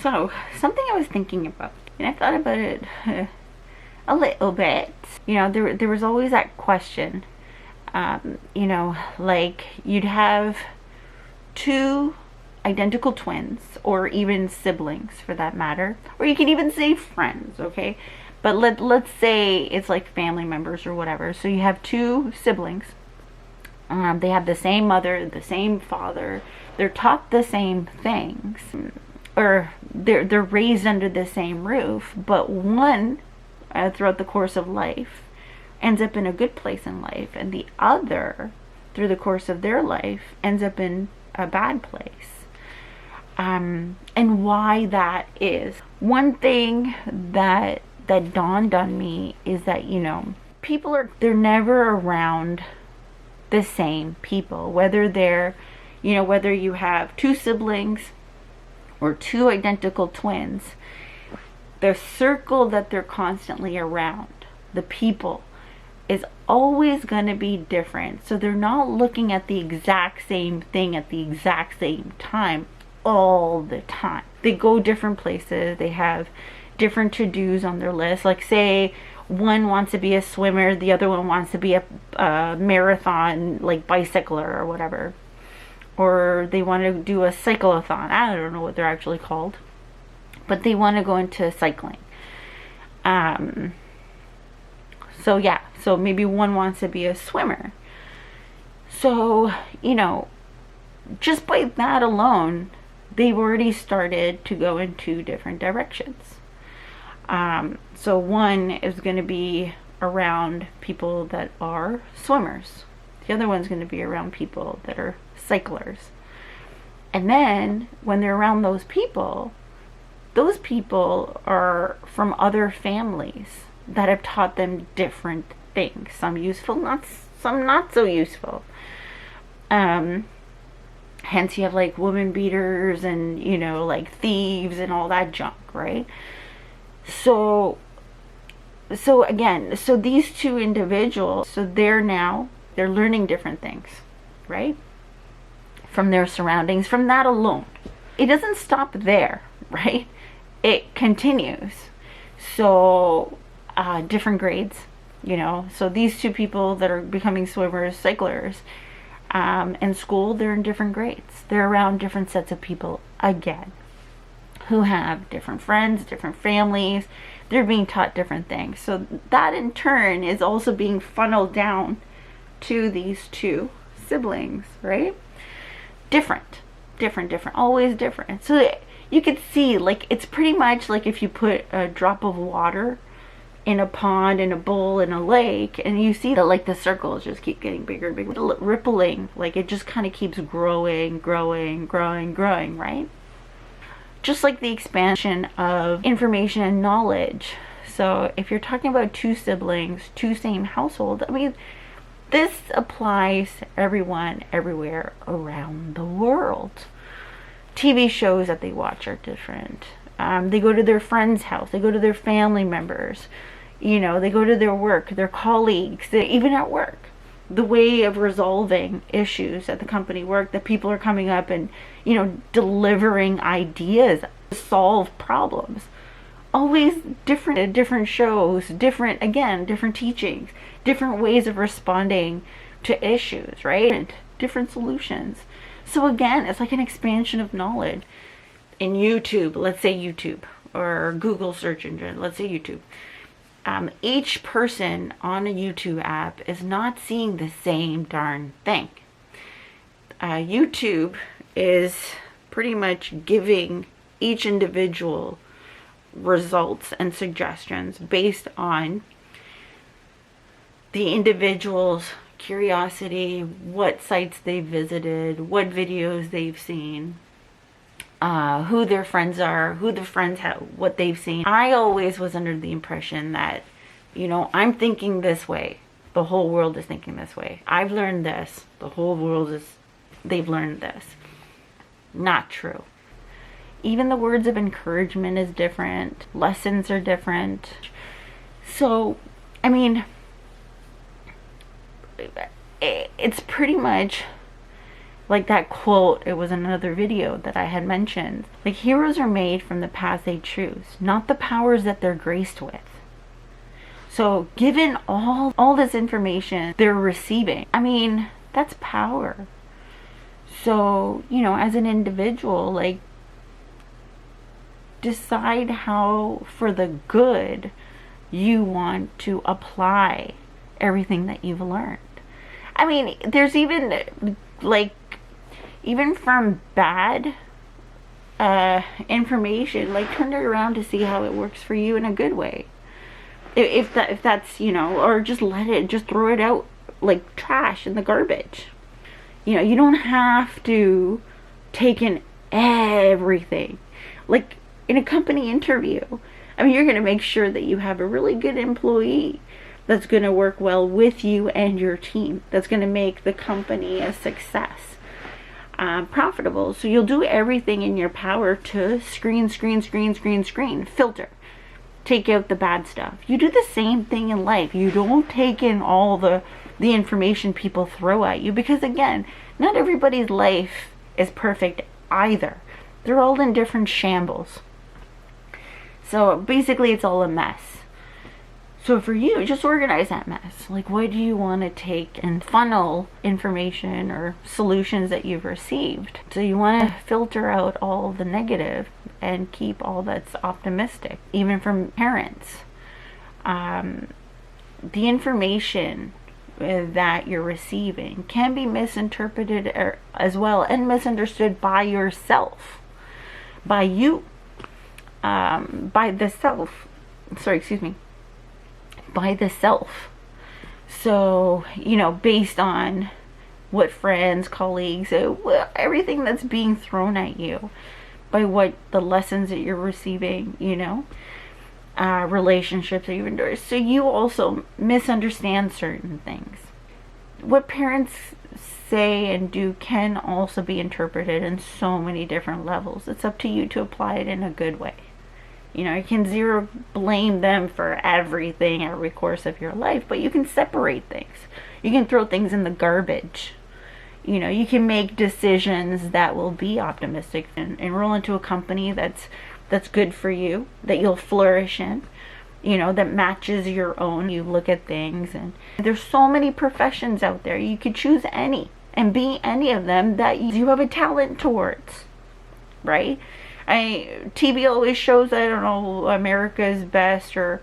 So, something I was thinking about, and I thought about it a little bit. You know, there was always that question, you know, like you'd have two identical twins, or even siblings for that matter, or you can even say friends, okay? But let's say it's like family members or whatever. So you have two siblings. They have the same mother, the same father. They're taught the same things, or they're raised under the same roof. But one, throughout the course of life, ends up in a good place in life, and the other, through the course of their life, ends up in a bad place. And why that is. One thing that dawned on me is that, you know, they're never around the same people, whether they're, you know, whether you have two siblings or two identical twins, the circle that they're constantly around, the people, is always going to be different. So they're not looking at the exact same thing at the exact same time all the time. They go different places. They have different to-dos on their list. Like, say one wants to be a swimmer, the other one wants to be a marathon, like bicycler or whatever, or they want to do a cyclothon. I don't know what they're actually called, but they want to go into cycling. So yeah, so maybe one wants to be a swimmer. So, you know, just by that alone, they've already started to go in two different directions. So one is going to be around people that are swimmers. The other one's going to be around people that are cyclers. And then when they're around those people are from other families that have taught them different things. Some useful, some not so useful. Hence you have like woman beaters and, you know, like thieves and all that junk, right? So again, so these two individuals, so they're learning different things, right? From their surroundings, from that alone. It doesn't stop there, right? It continues. So, different grades, you know. So these two people that are becoming swimmers, cyclers, in school, they're in different grades. They're around different sets of people again, who have different friends, different families. They're being taught different things. So that in turn is also being funneled down to these two siblings, right? Different, always different. So you could see, like, it's pretty much like if you put a drop of water in a pond, in a bowl, in a lake, and you see that, like, the circles just keep getting bigger and bigger, rippling, like it just kind of keeps growing, right? Just like the expansion of information and knowledge. So if you're talking about two siblings, two same household, I mean, this applies to everyone, everywhere around the world. TV shows that they watch are different. They go to their friend's house. They go to their family members. You know, they go to their work, their colleagues, even at work. The way of resolving issues at the company work, that people are coming up and, you know, delivering ideas to solve problems. Always different shows, different teachings, different ways of responding to issues, right? Different solutions. So again, it's like an expansion of knowledge. In YouTube, let's say YouTube, or Google search engine, let's say YouTube. Each person on a YouTube app is not seeing the same darn thing. YouTube is pretty much giving each individual results and suggestions based on the individual's curiosity, what sites they've visited, what videos they've seen, who their friends are, who the friends have, what they've seen. I always was under the impression that, you know, I'm thinking this way, the whole world is thinking this way. I've learned this, the whole world they've learned this. Not true. Even the words of encouragement is different. Lessons are different. So, I mean, it's pretty much Like that quote, it was another video that I had mentioned. Like, heroes are made from the paths they choose, not the powers that they're graced with. So given all this information they're receiving, I mean, that's power. So, you know, as an individual, like, decide how for the good you want to apply everything that you've learned. I mean, there's even, like, even from bad information, like, turn it around to see how it works for you in a good way. If that's, you know, or just just throw it out like trash in the garbage. You know, you don't have to take in everything. Like in a company interview, I mean, you're going to make sure that you have a really good employee that's going to work well with you and your team, that's going to make the company a success, profitable. So you'll do everything in your power to screen, filter, take out the bad stuff. You do the same thing in life. You don't take in all the information people throw at you, because again, not everybody's life is perfect either. They're all in different shambles. So basically it's all a mess. So for you, just organize that mess. Like, what do you want to take and funnel information or solutions that you've received? So you want to filter out all the negative and keep all that's optimistic, even from parents. The information that you're receiving can be misinterpreted as well, and misunderstood by yourself, by you, by the self. By the self. So, you know, based on what friends, colleagues, everything that's being thrown at you, by what the lessons that you're receiving, you know, relationships that you've endured. So you also misunderstand certain things. What parents say and do can also be interpreted in so many different levels. It's up to you to apply it in a good way. You know, you can zero blame them for everything, every course of your life, but you can separate things. You can throw things in the garbage. You know, you can make decisions that will be optimistic and enroll into a company that's good for you, that you'll flourish in, you know, that matches your own. You look at things, and there's so many professions out there. You could choose any and be any of them that you have a talent towards, right? TV always shows, I don't know, America's Best, or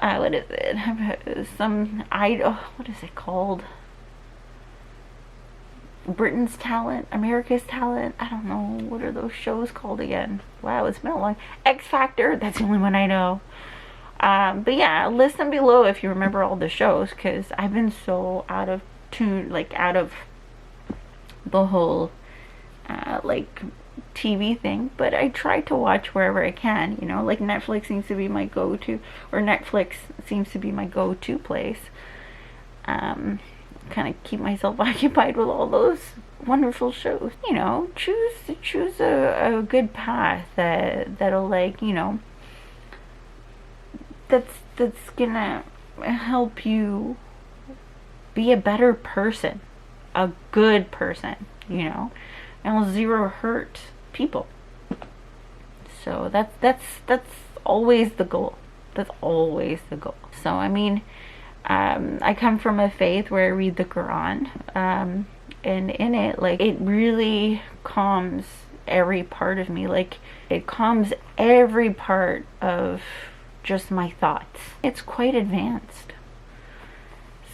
what is it? What is it called? Britain's Talent, America's Talent. I don't know, what are those shows called again? Wow, it's been a long. X Factor. That's the only one I know. But yeah, listen below if you remember all the shows, because I've been so out of tune, like out of the whole like TV thing, but I try to watch wherever I can, you know, like Netflix seems to be my go-to, or Netflix seems to be my go-to place. Kind of keep myself occupied with all those wonderful shows. You know, choose a good path that'll, like, you know, that's gonna help you be a better person, a good person, you know, and will zero hurt people. So that's always the goal. That's always the goal. So I mean, I come from a faith where I read the Quran, and in it, like, it really calms every part of me. Like, it calms every part of just my thoughts. It's quite advanced.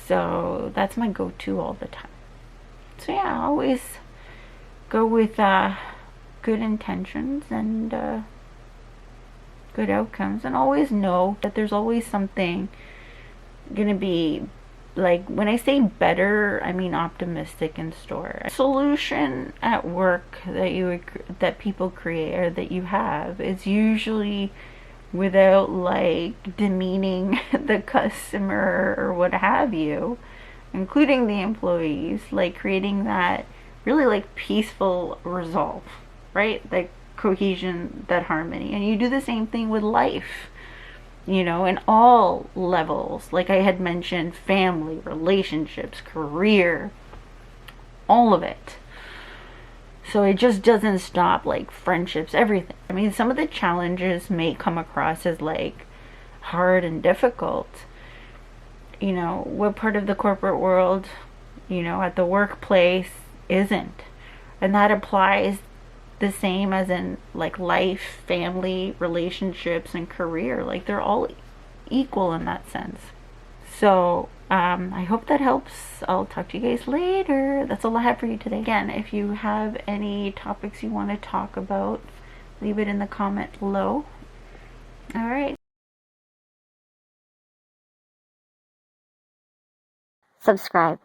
So that's my go-to all the time. So yeah, I always go with good intentions and good outcomes, and always know that there's always something gonna be, like, when I say better, I mean optimistic in store. A solution at work that people create, or that you have, is usually without, like, demeaning the customer or what have you, including the employees, like creating that really, like, peaceful resolve, right? That cohesion, that harmony. And you do the same thing with life, you know, in all levels. Like I had mentioned, family, relationships, career, all of it. So it just doesn't stop like friendships, everything. I mean, some of the challenges may come across as like hard and difficult. You know, what part of the corporate world, you know, at the workplace isn't? And that applies the same as in like life, family, relationships, and career. Like they're all equal in that sense. So I hope that helps. I'll talk to you guys later. That's all I have for you today. Again, if you have any topics you want to talk about, leave it in the comment below. All right. Subscribe.